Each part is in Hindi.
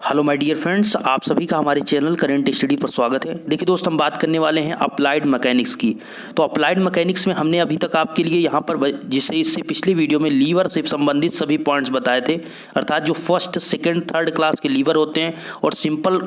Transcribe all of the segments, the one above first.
हेलो माय डियर फ्रेंड्स, आप सभी का हमारे चैनल करंट स्टडी पर स्वागत है। देखिए दोस्त, हम बात करने वाले हैं अप्लाइड मैकेनिक्स की। तो अप्लाइड मैकेनिक्स में हमने अभी तक आपके लिए यहाँ पर जिससे इससे पिछली वीडियो में लीवर से संबंधित सभी पॉइंट्स बताए थे, अर्थात जो फर्स्ट सेकंड थर्ड क्लास के लीवर होते हैं और सिंपल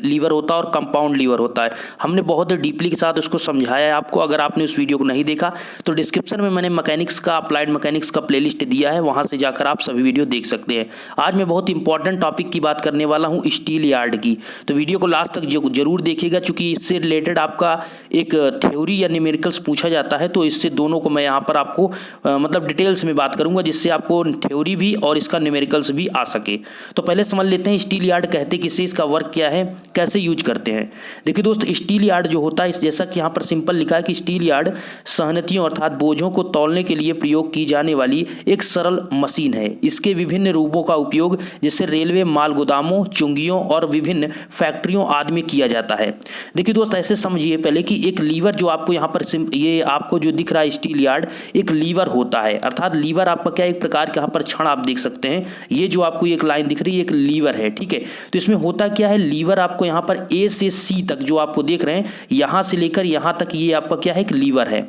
लीवर होता है और कंपाउंड लीवर होता है। हमने बहुत डीपली के साथ उसको समझाया है आपको। अगर आपने उस वीडियो को नहीं देखा तो डिस्क्रिप्शन में मैंने मैकेनिक्स का अप्लाइड मैकेनिक्स का प्लेलिस्ट दिया है, वहाँ से जाकर आप सभी वीडियो देख सकते हैं। आज मैं बहुत इंपॉर्टेंट टॉपिक की बात करने वाला हूं, स्टील यार्ड की। तो वीडियो को लास्ट तक जरूर देखिएगा, क्योंकि इससे रिलेटेड आपका एक थ्योरी या न्यूमेरिकल्स पूछा जाता है। तो इससे दोनों को मैं यहाँ पर आपको मतलब डिटेल्स में बात करूंगा, जिससे आपको थ्योरी भी और इसका न्यूमेरिकल्स भी आ सके। तो पहले समझ लेते हैं स्टील यार्ड कहते किससे, इसका वर्क क्या है, कैसे यूज करते हैं। देखिए दोस्त, स्टील यार्ड जो होता है, जैसा कि यहाँ पर सिंपल लिखा है कि स्टील यार्ड सहनतियों अर्थात बोझों को तौलने के लिए प्रयोग की जाने वाली एक सरल मशीन है। इसके विभिन्न रूपों का उपयोग जैसे रेलवे, माल गोदामों, चुंगियों और विभिन्न फैक्ट्रियों आदि में किया जाता है। देखिए दोस्त, ऐसे समझिए पहले कि एक लीवर जो आपको यहाँ पर ये आपको जो दिख रहा है स्टील यार्ड, एक लीवर होता है। अर्थात लीवर आपका क्या, एक प्रकार के यहाँ पर छड़ आप देख सकते हैं। ये जो आपको एक लाइन दिख रही है, एक लीवर है, ठीक है। तो इसमें होता क्या है, लीवर आपको यहाँ पर ए से सी तक जो आपको देख रहे हैं, यहाँ से लेकर यहाँ तक ये आपका क्या है, एक लीवर है।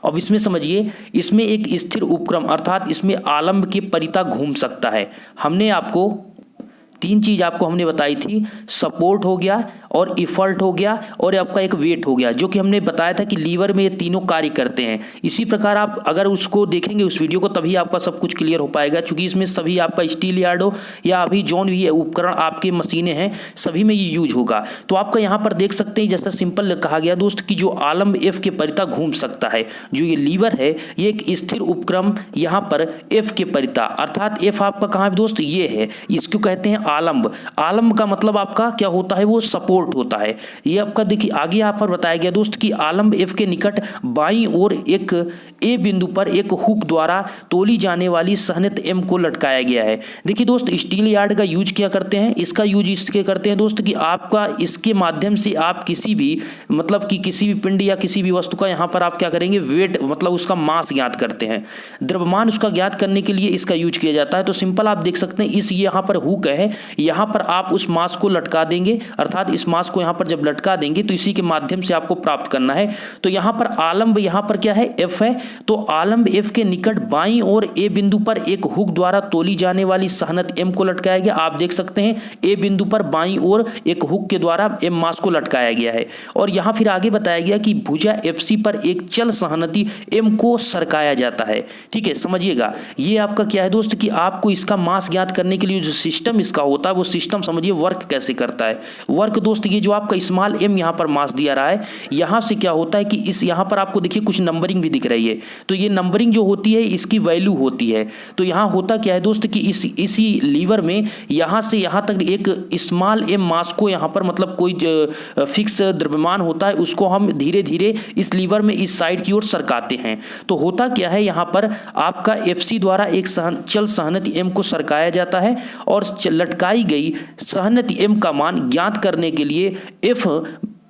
अब इसमें समझिए, इसमें एक स्थिर उपक्रम अर्थात इसमें आलंब के परिता घूम सकता है। हमने आपको तीन चीज आपको हमने बताई थी, सपोर्ट हो गया और इफर्ट हो गया और आपका एक वेट हो गया, जो कि हमने बताया था कि लीवर में ये तीनों कार्य करते हैं। इसी प्रकार आप अगर उसको देखेंगे उस वीडियो को, तभी आपका सब कुछ क्लियर हो पाएगा, क्योंकि इसमें सभी आपका स्टील यार्ड हो या अभी जो भी उपकरण आपके मशीनें हैं, सभी में ये यूज होगा। तो आपका यहाँ पर देख सकते हैं, जैसा सिंपल कहा गया दोस्त कि जो आलम्ब एफ के परिता घूम सकता है, जो ये लीवर है ये एक स्थिर उपक्रम यहाँ पर एफ के परिता, अर्थात एफ आपका कहाँ है दोस्त, ये है, इसको कहते हैं आलम्ब। आलम्ब का मतलब आपका क्या होता है, वो सपोर्ट होता है। ये आपका देखिए आगे यहाँ पर बताया गया दोस्त कि आलम्ब एफ के निकट बाईं ओर एक ए बिंदु पर एक हुक द्वारा तोली जाने वाली सहनत एम को लटकाया गया है। देखिए दोस्त, स्टील यार्ड का यूज क्या करते हैं, इसका यूज इसके करते हैं दोस्त कि आपका इसके माध्यम से आप किसी भी मतलब कि किसी भी पिंड या किसी भी वस्तु का यहाँ पर आप क्या करेंगे, वेट मतलब उसका मास ज्ञात करते हैं। द्रव्यमान उसका ज्ञात करने के लिए इसका यूज किया जाता है। तो सिंपल आप देख सकते हैं, इस ये यहाँ पर हुक है, यहाँ पर आप उस मास को लटका देंगे, अर्थात इस मास को यहाँ पर जब लटका देंगे तो इसी के माध्यम से आपको प्राप्त करना है। तो यहाँ पर आलम्ब यहाँ पर क्या है, एफ है। तो आलम्ब एफ के निकट बाईं ओर ए बिंदु पर एक हुक द्वारा तोली जाने वाली सहनत एम को लटकाया गया। आप देख सकते हैं ए बिंदु पर बाईं ओर एक हुक के द्वारा एम मास को लटकाया गया है। और यहाँ फिर आगे बताया गया कि भुजा एफ सी पर एक चल सहनति एम को सरकाया जाता है। ठीक है, समझिएगा ये आपका क्या है दोस्त कि आपको इसका मास ज्ञात करने के लिए जो सिस्टम इसका होता है, वो सिस्टम समझिए वर्क कैसे करता है। वर्क दोस्त, ये जो आपका स्मॉल एम यहाँ पर मास दिया रहा है, यहाँ से क्या होता है कि इस यहाँ पर आपको देखिए कुछ नंबरिंग भी दिख रही है। तो ये नंबरिंग जो होती है इसकी वैल्यू होती है। तो यहाँ होता क्या है दोस्त कि इसी लीवर में यहाँ से यहाँ तक एक स्मॉल एम मास को यहाँ पर मतलब कोई फिक्स द्रव्यमान होता है, उसको हम धीरे धीरे इस लीवर में इस साइड की ओर सरकाते हैं। तो होता क्या है, यहाँ पर आपका एफसी द्वारा एक चल सहनति एम को सरकाया जाता है और लटकाई गई सहनति एम का मान ज्ञात करने के लिए एफ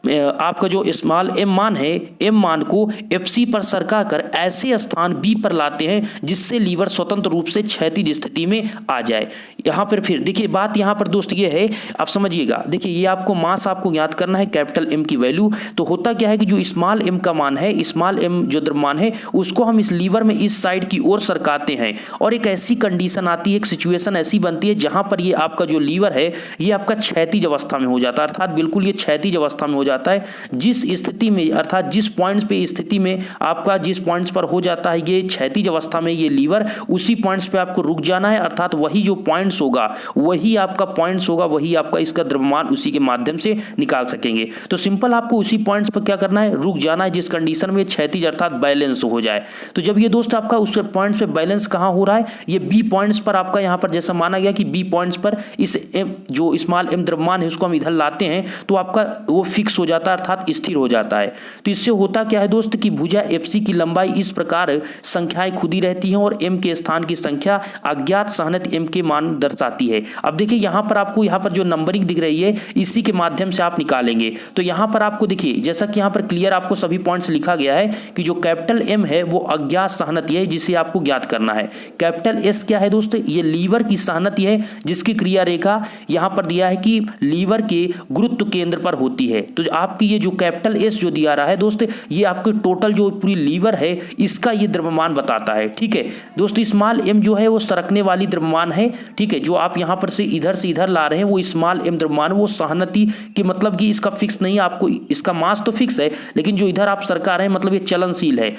आपका जो स्मॉल एम मान है, एम मान को एफ सी पर सरका कर ऐसे स्थान बी पर लाते हैं जिससे लीवर स्वतंत्र रूप से क्षैतिज स्थिति में आ जाए। यहाँ पर फिर देखिए बात यहाँ पर दोस्त ये है, आप समझिएगा, देखिए ये आपको मास आपको ज्ञात करना है, कैपिटल एम की वैल्यू। तो होता क्या है कि जो स्मॉल एम का मान है, स्मॉल एम जो द्रव्यमान है, उसको हम इस लीवर में इस साइड की ओर सरकाते हैं और एक ऐसी कंडीशन आती है, एक सिचुएशन ऐसी बनती है जहां पर ये आपका जो लीवर है ये आपका क्षैतिज अवस्था में हो जाता है, अर्थात बिल्कुल ये क्षैतिज अवस्था में हो जाता है। जिस स्थिति में अर्थात जिस पॉइंट्स पे स्थिति में आपका जिस पॉइंट्स पर हो जाता है ये क्षैतिज अवस्था में ये लीवर, उसी पॉइंट्स पे आपको रुक जाना है, अर्थात वही जो पॉइंट्स होगा वही आपका पॉइंट्स होगा, वही आपका इसका द्रव्यमान उसी के माध्यम से निकाल सकेंगे। तो सिंपल आपको उसी पॉइंट्स पर क्या करना है, रुक जाना है, जिस कंडीशन में क्षैतिज अर्थात बैलेंस हो जाए। तो जब ये दोस्त आपका उस पॉइंट्स पे बैलेंस कहां हो रहा है, ये बी पॉइंट्स पर आपका यहां पर जैसा माना गया कि बी पॉइंट्स पर इस जो स्मॉल एम द्रव्यमान है उसको हम इधर लाते हैं, तो आपका वो फिक्स हो जाता है अर्थात स्थिर हो जाता है। तो इससे होता क्या है दोस्त कि भुजा FC की लंबाई इस प्रकार संख्याएं खुदी रहती हैं और m के स्थान की संख्या अज्ञात सहनत m के मान दर्शाती है। अब देखिए यहाँ पर आपको यहाँ पर जो नंबरिंग दिख रही है इसी के माध्यम से आप निकालेंगे। तो यहाँ पर आपको देखिए जैसा कि यहाँ पर क्लियर आपको सभी पॉइंट्स लिखा गया है कि जो कैपिटल M है वो अज्ञात सहनति है जिसे आपको ज्ञात करना है। कैपिटल S क्या है दोस्त, ये लीवर की सहनति है जिसकी क्रिया रेखा यहाँ पर दिया है कि लीवर के गुरुत्व केंद्र पर होती है। तो आपकी ये जो कैपिटल S जो दिया रहा है दोस्त, ये आपके टोटल जो पूरी लीवर है इसका ये द्रव्यमान बताता है। ठीक है दोस्त, स्मॉल m जो है वो सरकने वाली द्रव्यमान है। ठीक है, जो आप यहाँ पर से इधर ला रहे हैं वो स्मॉल m द्रव्यमान, वो सहनति के मतलब कि इसका फिक्स नहीं, आपको इसका मास तो फिक्स है लेकिन जो इधर आप सरका रहे हैं मतलब ये चलनशील है।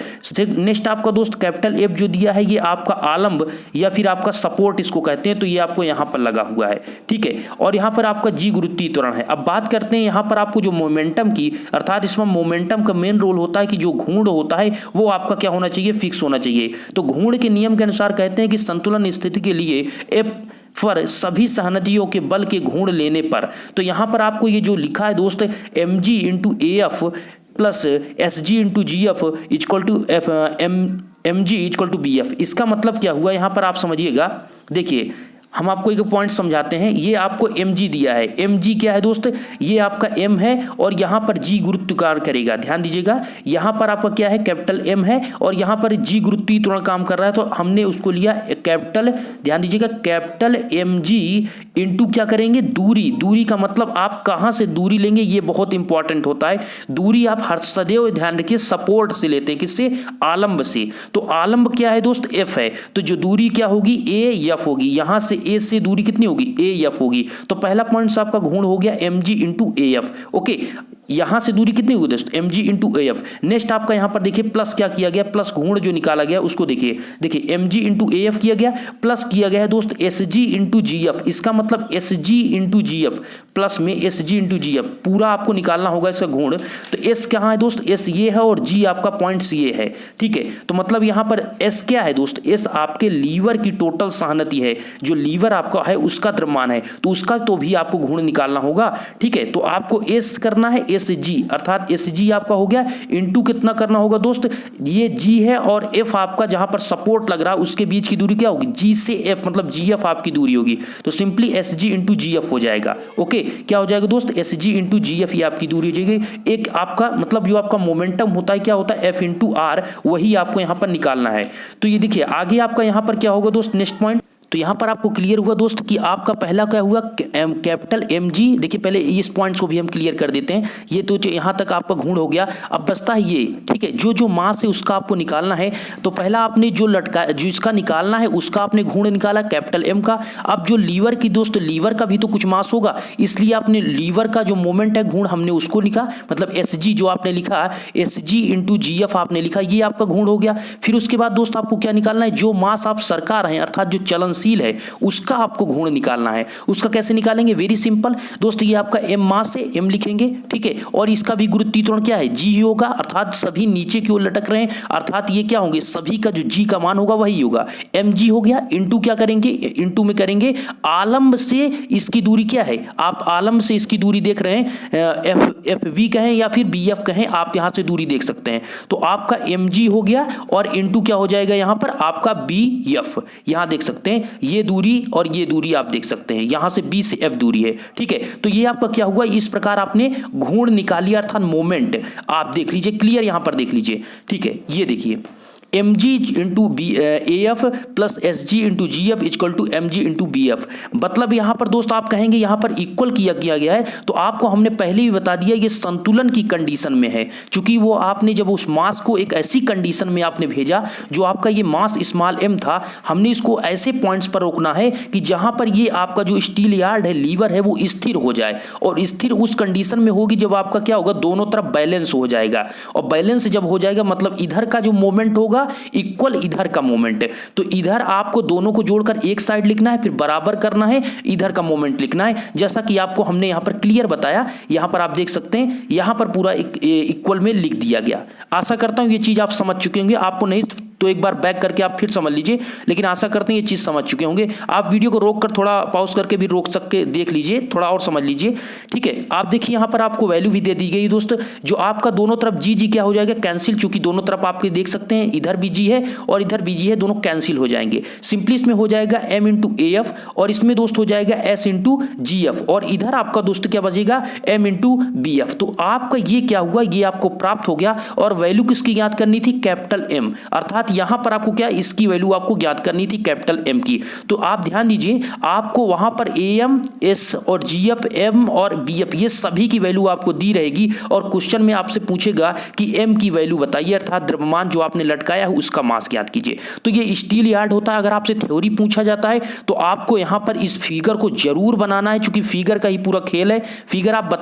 नेक्स्ट आपका दोस्त कैपिटल F जो दिया है ये आपका आलंब या फिर आपका सपोर्ट इसको कहते हैं, तो ये आपको यहाँ पर लगा हुआ है। ठीक है, और यहाँ पर आपका G गुरुत्वीय त्वरण है। अब बात करते हैं यहाँ पर आपको जो मोमेंटम की, अर्थात इसमें मोमेंटम का मेन रोल होता है कि जो घूर्ण होता है वो आपका क्या होना चाहिए, फिक्स होना चाहिए। तो घूर्ण के नियम के अनुसार कहते हैं कि संतुलन स्थिति के लिए F पर सभी सहनतियों के बल के घूर्ण लेने पर, तो यहाँ पर आपको ये जो लिखा है दोस्त mg into AF plus SG into GF equal to mg equal to BF, इसका मतलब क्या हुआ यहाँ पर आप समझिएगा। देखिए हम आपको एक पॉइंट समझाते हैं। ये आपको mg दिया है, mg क्या है दोस्त, ये आपका m है और यहाँ पर g गुरुत्व कार्य करेगा। ध्यान दीजिएगा यहाँ पर आपका क्या है, कैपिटल M है और यहाँ पर g गुरुत्वीय त्वरण काम कर रहा है, तो हमने उसको लिया कैपिटल, ध्यान दीजिएगा कैपिटल mg इंटू क्या करेंगे, दूरी। दूरी का मतलब आप कहाँ से दूरी लेंगे ये बहुत इंपॉर्टेंट होता है। दूरी आप हर सदैव ध्यान रखिए सपोर्ट से लेते हैं, किससे, आलंब से। तो आलंब क्या है दोस्त, f है, तो जो दूरी क्या होगी, AF होगी। यहाँ से A से दूरी कितनी होगी, AF होगी। तो पहला पॉइंट आपका घूर्ण हो गया mg इंटू AF। ओके, यहां से दूरी कितनी होगी दोस्त, mg इंटू AF। नेक्स्ट आपका यहां पर देखिए प्लस क्या किया गया, प्लस घूर्ण जो निकाला गया उसको देखिए, देखिए mg इंटू AF किया गया, प्लस किया गया है दोस्त SG इंटू GF। इसका मतलब SG इंटू GF प्लस में SG इंटू GF पूरा आपको निकालना होगा इसका घूर्ण। तो S कहाँ है दोस्त, S ये है और G आपका पॉइंट्स ये है। ठीक है, तो मतलब यहाँ पर S क्या है दोस्त, S आपके लीवर की टोटल सहनति है, जो लीवर आपका है उसका द्रव्यमान है, तो उसका तो भी आपको घूर्ण निकालना होगा। ठीक है, तो आपको S करना है SG, अर्थात SG आपका हो गया इंटू कितना करना होगा दोस्त, ये G है और F आपका जहां पर सपोर्ट लग रहा है उसके बीच की दूरी क्या होगी, G से F मतलब GF आपकी दूरी होगी, तो सिंपली SG इंटू GF हो जाएगा। ओके, क्या हो जाएगा दोस्त, SG इंटू GF, ये आपकी दूरी हो जाएगी। एक आपका मतलब जो आपका मोमेंटम होता है क्या होता है, F इंटू R, वही आपको यहाँ पर निकालना है। तो ये देखिए आगे आपका यहाँ पर क्या होगा दोस्त, नेक्स्ट पॉइंट। तो यहाँ पर आपको क्लियर हुआ दोस्त कि आपका पहला क्या हुआ, कैपिटल mg। देखिए पहले इस पॉइंट्स को भी हम क्लियर कर देते हैं। ये तो यहाँ तक आपका घूर्ण हो गया, अब बचता है ये। ठीक है, जो मास है उसका आपको निकालना है। तो पहला आपने जो लटका, जो इसका निकालना है उसका आपने घूर्ण निकाला कैपिटल M का। अब जो लीवर की दोस्त, लीवर का भी तो कुछ मास होगा, इसलिए आपने लीवर का जो मोमेंट है घूर्ण हमने उसको लिखा, मतलब SG जो आपने लिखा SG इंटू GF आपने लिखा, ये आपका घूर्ण हो गया। फिर उसके बाद दोस्त आपको क्या निकालना है, जो मास आप सरका रहे हैं अर्थात जो चलन है उसका आपको घूर्ण निकालना है। उसका कैसे निकालेंगे, वेरी सिंपल दोस्त, ये आपका m मास है, m लिखेंगे। ठीक है, और इसका भी गुरुत्वीय त्वरण क्या है, g ही होगा, अर्थात सभी नीचे की ओर लटक रहे हैं, अर्थात ये क्या होंगे, सभी का जो g का मान होगा वही होगा। mg हो गया, इंटू क्या करेंगे, इंटू में करेंगे आलंब से इसकी दूरी क्या है, आप आलंब से इसकी दूरी देख रहे हैं, FV कहें या फिर BF कहें, आप यहां से दूरी देख सकते हैं। तो आपका mg हो गया और इंटू क्या हो जाएगा यहां पर आपका BF, यहां देख सकते हैं ये दूरी और ये दूरी आप देख सकते हैं, यहां से B से F दूरी है। ठीक है, तो ये आपका क्या हुआ, इस प्रकार आपने घूर्ण निकाली अर्थात मोमेंट। आप देख लीजिए क्लियर, यहां पर देख लीजिए। ठीक है, ये देखिए mg into AF plus SG into GF equal to mg into BF। मतलब यहाँ पर दोस्त आप कहेंगे यहाँ पर इक्वल किया गया है, तो आपको हमने पहले ही बता दिया ये संतुलन की कंडीशन में है, क्योंकि वो आपने जब उस मास को एक ऐसी कंडीशन में आपने भेजा जो आपका ये मास स्मॉल m था, हमने इसको ऐसे पॉइंट्स पर रोकना है कि जहाँ पर ये आपका जो स्टील यार्ड है, लीवर है, वो स्थिर हो जाए। और स्थिर उस कंडीशन में होगी जब आपका क्या होगा, दोनों तरफ बैलेंस हो जाएगा, और बैलेंस जब हो जाएगा मतलब इधर का जो मोमेंट होगा इक्वल इधर का मोमेंट है। तो इधर आपको दोनों को जोड़कर एक साइड लिखना है, फिर बराबर करना है, इधर का मोमेंट लिखना है, जैसा कि आपको हमने यहां पर क्लियर बताया। यहां पर आप देख सकते हैं, यहां पर पूरा इक्वल में लिख दिया गया। आशा करता हूं ये चीज आप समझ चुके होंगे, आपको नहीं तो एक बार बैक करके आप फिर समझ लीजिए, लेकिन आशा करते हैं ये चीज़ समझ चुके होंगे। आप वीडियो को रोक कर थोड़ा पॉज करके भी रोक सकते, देख लीजिए, थोड़ा और समझ लीजिए, ठीक है। आप देखिए यहाँ पर आपको वैल्यू भी दे दी गई दोस्त, जो आपका दोनों तरफ जी क्या हो जाएगा, कैंसिल, चूंकि दोनों तरफ आपके देख सकते हैं इधर भी जी है और इधर भी जी है, दोनों कैंसिल हो जाएंगे। सिंपली इसमें हो जाएगा m इंटू AF और इसमें दोस्त हो जाएगा S इंटू GF और इधर आपका दोस्त क्या बचेगा m इंटू BF। तो आपका ये क्या हुआ, ये आपको प्राप्त हो गया और वैल्यू किसकी ज्ञात करनी थी, कैपिटल M, अर्थात यहां पर आपको क्या इसकी वैल्यू आपको ज्ञात करनी थी कैपिटल M की। तो आप ध्यान दीजिए, आपको वहां पर AM, S और GF, M और BF ये सभी की वैल्यू आपको दी रहेगी और क्वेश्चन में आपसे पूछेगा कि M की वैल्यू बताइए, अर्थात द्रव्यमान जो आपने लटकाया है उसका मास ज्ञात कीजिए। तो ये स्टील यार्ड होता है। अगर आपसे थ्योरी पूछा जाता है तो आपको यहां पर इस फिगर को जरूर बनाना है, क्योंकि फिगर का ही पूरा खेल है। फिगर आप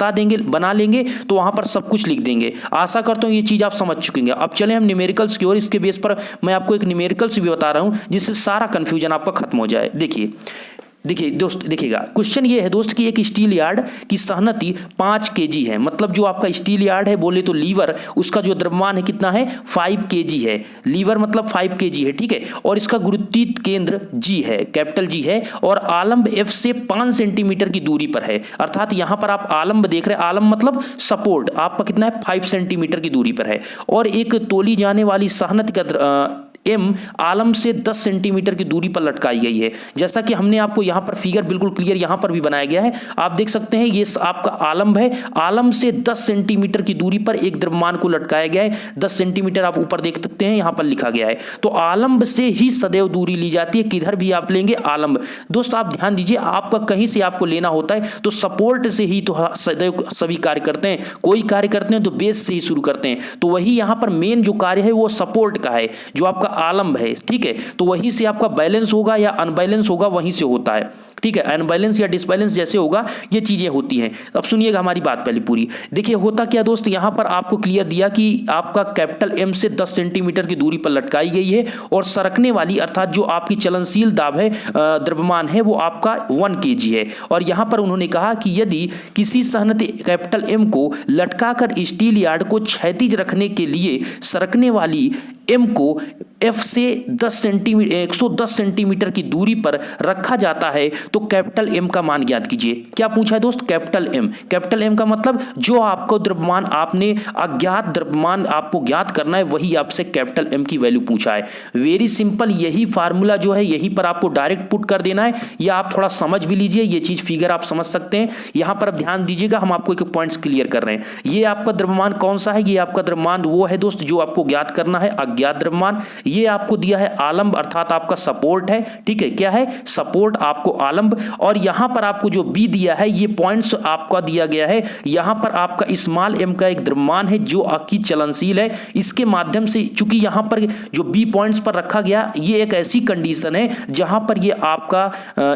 बना लेंगे तो वहां पर सब कुछ लिख देंगे। आशा करता हूं ये चीज आप समझ चुके हैं। अब चले हम न्यूमेरिकल्स की ओर। इसके बेस पर मैं आपको एक न्यूमेरिकल्स भी बता रहा हूं जिससे सारा कंफ्यूजन आपका खत्म हो जाए। देखिए दोस्त, देखिएगा क्वेश्चन ये है दोस्त कि एक स्टील यार्ड की सहनति 5 kg है। मतलब जो आपका स्टील यार्ड है, बोले तो लीवर, उसका जो द्रव्यमान है कितना है, 5 kg है। लीवर मतलब 5 kg है, ठीक है। और इसका गुरुत्व केंद्र G है, कैपिटल G है और आलंब F से 5 सेंटीमीटर की दूरी पर है। अर्थात यहां पर आप आलंब देख रहे हैं, आलंब मतलब सपोर्ट आपका कितना है, 5 सेंटीमीटर की दूरी पर है। और एक तोली जाने वाली सहनति का M आलम से 10 सेंटीमीटर की दूरी पर लटकाई गई है। जैसा कि हमने आपको यहां पर फिगर बिल्कुल क्लियर यहां पर भी बनाया गया है, आप देख सकते हैं ये आपका आलम है। आलम से 10 सेंटीमीटर की दूरी पर एक द्रव्यमान को लटकाया गया है। 10 सेंटीमीटर आप ऊपर देख सकते हैं, यहां पर लिखा गया है। तो आलंब से ही सदैव दूरी ली जाती है, किधर भी आप लेंगे आलंब। दोस्त आप ध्यान दीजिए, आपका कहीं से आपको लेना होता है तो सपोर्ट से ही तो सदैव सभी कार्य करते हैं। कोई कार्य करते हैं तो बेस से ही शुरू करते हैं। तो वही यहां पर मेन जो कार्य है वो सपोर्ट का है, जो आपका आलंब है, ठीक है। तो वहीं से आपका बैलेंस होगा या अनबैलेंस होगा, वहीं से होता है, ठीक है। अनबैलेंस या डिसबैलेंस जैसे होगा ये चीजें होती हैं। अब सुनिएगा हमारी बात पहले पूरी। देखिए होता क्या दोस्त, यहां पर आपको क्लियर दिया कि आपका कैपिटल M से 10 सेंटीमीटर की दूरी पर लटकाई गई है और सरकने वाली अर्थात जो आपकी चलनशील दाब है, द्रव्यमान है, वो आपका 1 kg है। और यहां पर उन्होंने कहा कि यदि किसी सहनति कैपिटल M को लटकाकर स्टील यार्ड को क्षैतिज रखने के लिए सरकने वाली M को F से 110 सेंटीमीटर की दूरी पर रखा जाता है तो कैपिटल M का मान ज्ञात कीजिए। क्या पूछा है दोस्त, कैपिटल M। कैपिटल M का मतलब जो आपको द्रव्यमान, आपने अज्ञात द्रव्यमान आपको ज्ञात करना है, वही आपसे कैपिटल M की वैल्यू पूछा है। वेरी सिंपल, यही फार्मूला जो है यहीं पर आपको डायरेक्ट पुट कर देना है, या आप थोड़ा समझ भी लीजिए, ये चीज फिगर आप समझ सकते हैं। यहां पर अब ध्यान दीजिएगा, हम आपको एक पॉइंट्स क्लियर कर रहे हैं। ये आपका द्रव्यमान कौन सा है, ये आपका द्रव्यमान वो है दोस्त जो आपको ज्ञात करना है, अज्ञात द्रव्यमान। ये आपको दिया है आलंब, अर्थात आपका सपोर्ट है, ठीक है। क्या है, सपोर्ट, आपको आलंब। और यहां पर आपको जो बी दिया है, ये पॉइंट्स आपका दिया गया है। यहां पर आपका स्मॉल m का एक द्रव्यमान है जो आपकी चलनशील है। इसके माध्यम से, चूंकि यहां पर जो बी पॉइंट्स पर रखा गया, ये एक ऐसी कंडीशन है जहां पर ये आपका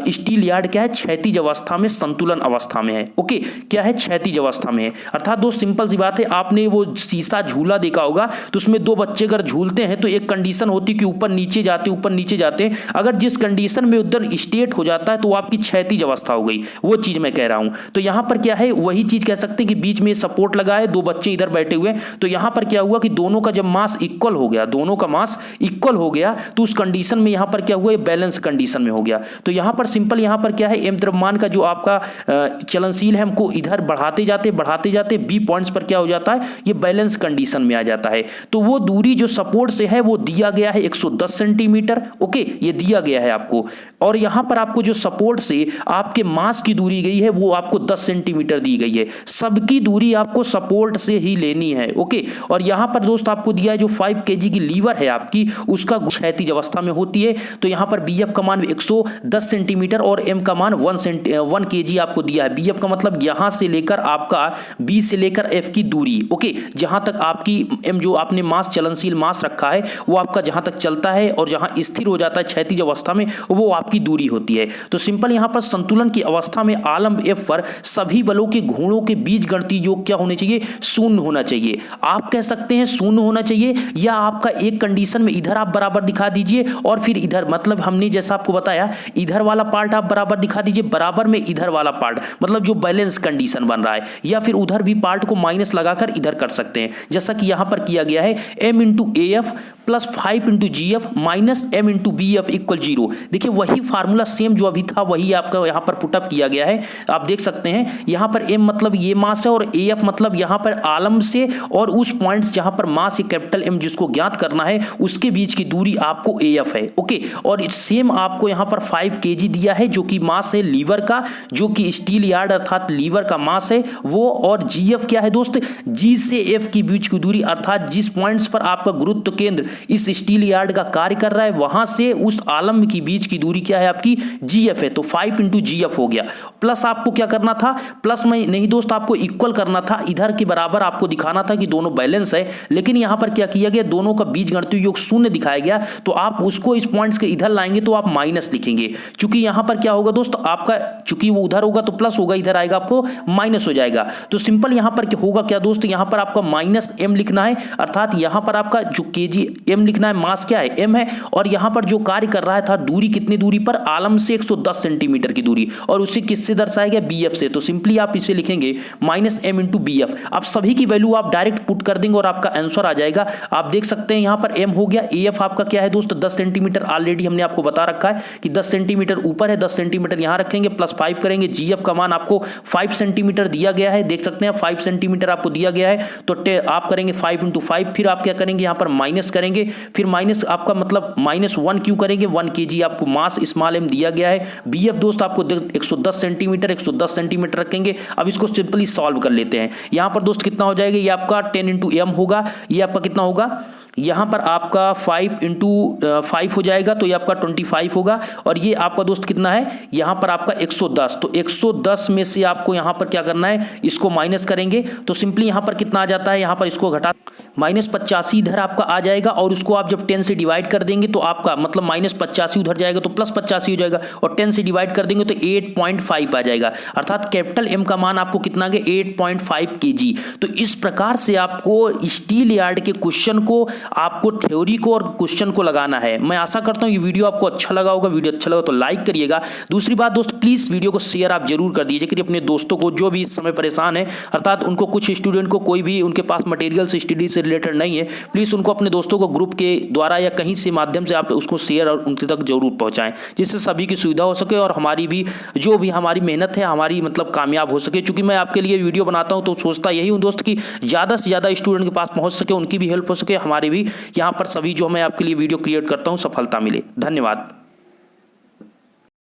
स्टील यार्ड क्या है, क्षैतिज अवस्था में, संतुलन अवस्था में है। ओके, क्या है, क्षैतिज अवस्था में है। अर्थात दो सिंपल सी बात है, आपने वो शीशा झूला देखा होगा तो उसमें दो बच्चे अगर झूलते हैं तो एक कंडीशन होती है कि ऊपर नीचे जाते। अगर जिस कंडीशन में उधर स्टेट हो जाता है तो वो आपकी क्षैतिज अवस्था हो गई, वो चीज मैं कह रहा हूं। तो यहां पर क्या है, वही चीज कह सकते हैं कि बीच में सपोर्ट लगा है, दो बच्चे इधर बैठे हुए, तो यहां पर क्या हुआ कि दोनों का जब मास इक्वल हो गया, दोनों का मास इक्वल हो गया, तो उस कंडीशन में यहां पर क्या हुआ, बैलेंस कंडीशन में हो गया। तो यहां पर सिंपल, यहां पर क्या है, m द्रव्यमान का जो आपका चलनशील है, हमको इधर बढ़ाते जाते बी पॉइंट्स पर क्या हो जाता है, ये बैलेंस कंडीशन में आ जाता है। तो वो दूरी जो सपोर्ट से है वो दिया गया है 110 सेंटीमीटर। ओके, ये दिया गया है आपको। और यहां पर आपको जो सपोर्ट से आपके मास की दूरी गई है वो आपको 10 सेंटीमीटर दी गई है। सबकी दूरी आपको सपोर्ट से ही लेनी है। ओके, और यहां पर दोस्त आपको दिया है जो 5 kg की लीवर है आपकी, उसका क्षैतिज अवस्था में होती है। तो यहां पर BF का मान 110 सेंटीमीटर और M का मान 1 kg आपको दिया है। BF का मतलब यहां से लेकर आपका B से लेकर F की दूरी। ओके, जहां तक आपकी M जो आपने मास, चलनशील मास रखा है, वो आपका जहां तक चलता है और जहां स्थिर हो जाता है क्षैतिज अवस्था में, वो आपकी दूरी होती है। तो सिंपल यहां पर संतुलन की अवस्था में आलंब F पर सभी बलों के घूर्णों के बीच गणितीय योग क्या होने चाहिए, शून्य होना चाहिए। आप कह सकते हैं शून्य होना चाहिए, या आपका एक कंडीशन में इधर आप बराबर दिखा दीजिए और फिर इधर, मतलब हमने जैसा आपको बताया, इधर वाला पार्ट आप बराबर दिखा दीजिए, बराबर में इधर वाला पार्ट, मतलब जो बैलेंस कंडीशन बन रहा है, या फिर उधर भी पार्ट को माइनस लगाकर इधर कर सकते हैं, जैसा कि यहां पर किया गया है। M into AF plus 5 into G F minus M into B F equal 0। देखिए वही फार्मूला सेम जो अभी था वही आपका यहाँ पर पुटअप किया गया है। आप देख सकते हैं यहाँ पर एम मतलब ये मास है और ए एफ मतलब यहाँ पर आलम से और उस पॉइंट्स जहां पर मास या कैपिटल एम जिसको ज्ञात करना है उसके बीच की दूरी आपको ए एफ है। ओके, और सेम आपको यहाँ पर 5 kg दिया है जो कि मास है लीवर का, जो कि स्टील यार्ड अर्थात लीवर का मास है वो, और जी एफ क्या है दोस्त, जी से एफ की बीच की दूरी अर्थात जिस पॉइंट्स पर आपका गुरुत्व केंद्र इस स्टील यार्ड का कार्य कर रहा है वहां से उस आलम की बीच की दूरी क्या है आपकी, जी एफ है। तो 5 इंटू जी एफ हो गया। प्लस आपको क्या करना था, प्लस में नहीं दोस्त आपको इक्वल करना था, इधर के बराबर आपको दिखाना था कि दोनों बैलेंस है, लेकिन यहां पर क्या किया गया, दोनों का बीजगणितीय योग शून्य दिखाया गया। तो आप उसको इस पॉइंट्स के इधर लाएंगे तो आप माइनस लिखेंगे, क्योंकि यहां पर क्या होगा दोस्त आपका, चूंकि वो उधर होगा तो प्लस होगा, इधर आएगा आपको माइनस हो जाएगा। तो सिंपल यहां पर क्या होगा क्या दोस्त, यहां पर आपका माइनस एम लिखना है, अर्थात यहां पर आपका जो केजी एम लिखना है, मास क्या है एम है, और यहां पर जो कार्य कर रहा था दूरी कितनी दूरी पर, आलम से 110 सेंटीमीटर की दूरी, और उसे किससे दर्शाया गया, बी एफ से। तो सिंपली आप इसे लिखेंगे minus M into B F. अब सभी की वैल्यू आप डायरेक्ट पुट कर देंगे और आपका आंसर आ जाएगा। आप देख सकते हैं यहां पर एम हो गया, ए एफ आपका क्या है दोस्त 10 सेंटीमीटर, ऑलरेडी हमने आपको बता रखा है कि 10 सेंटीमीटर ऊपर है, 10 सेंटीमीटर यहां रखेंगे, प्लस 5 करेंगे, जी एफ का मान आपको 5 सेंटीमीटर दिया गया है, देख सकते हैं 5 सेंटीमीटर आपको दिया गया है। तो आप करेंगे 5 इंटू 5, फिर आप क्या करेंगे यहां पर माइनस करेंगे, फिर माइनस आपका मतलब -1 क्यों करेंगे, 1 kg आपको मास स्मॉल एम दिया गया है। बी एफ दोस्त आपको 110 सेंटीमीटर, 110 सेंटीमीटर रखेंगे। अब इसको सिंपली सॉल्व कर लेते हैं। यहां पर दोस्त कितना हो जाएगा, ये आपका 10 इंटू एम होगा, ये आपका कितना होगा, यहां पर आपका 5 इंटू 5 हो जाएगा, तो ये आपका 25 होगा, और ये आपका दोस्त कितना है, यहां पर आपका 110। तो 110 में से आपको यहां पर क्या करना है, इसको माइनस करेंगे, तो सिंपली यहां पर कितना आ जाता है, यहां पर इसको घटा -85 इधर आपका आ जाएगा, और उसको आप जब 10 से डिवाइड कर देंगे तो आपका मतलब -85 उधर जाएगा तो +85 हो जाएगा, और 10 से डिवाइड कर देंगे तो 8.5 आ जाएगा, अर्थात कैपिटल एम का मान आपको कितना आ गया, 8.5 kg। तो इस प्रकार से आपको स्टील यार्ड के क्वेश्चन को, आपको थ्योरी को और क्वेश्चन को लगाना है। मैं आशा करता हूं ये वीडियो आपको अच्छा लगा होगा। वीडियो अच्छा लगा तो लाइक करिएगा। दूसरी बात दोस्त, प्लीज वीडियो को शेयर आप जरूर कर दीजिए कि अपने दोस्तों को जो भी इस समय परेशान है, अर्थात उनको कुछ स्टूडेंट को कोई भी उनके पास मटेरियल से स्टडी से रिलेटेड नहीं है, प्लीज उनको अपने दोस्तों को ग्रुप के द्वारा या कहीं से माध्यम से आप उसको शेयर और उनके तक जरूर पहुंचाएं, जिससे सभी की सुविधा हो सके और हमारी भी जो भी हमारी मेहनत है हमारी मतलब कामयाब हो सके। क्योंकि मैं आपके लिए वीडियो बनाता हूं तो सोचता यही हूं दोस्त कि ज्यादा से ज्यादा स्टूडेंट के पास पहुंच सके, उनकी भी हेल्प हो सके, हमारी भी, यहाँ पर सभी जो मैं आपके लिए वीडियो क्रिएट करता हूं सफलता मिले। धन्यवाद।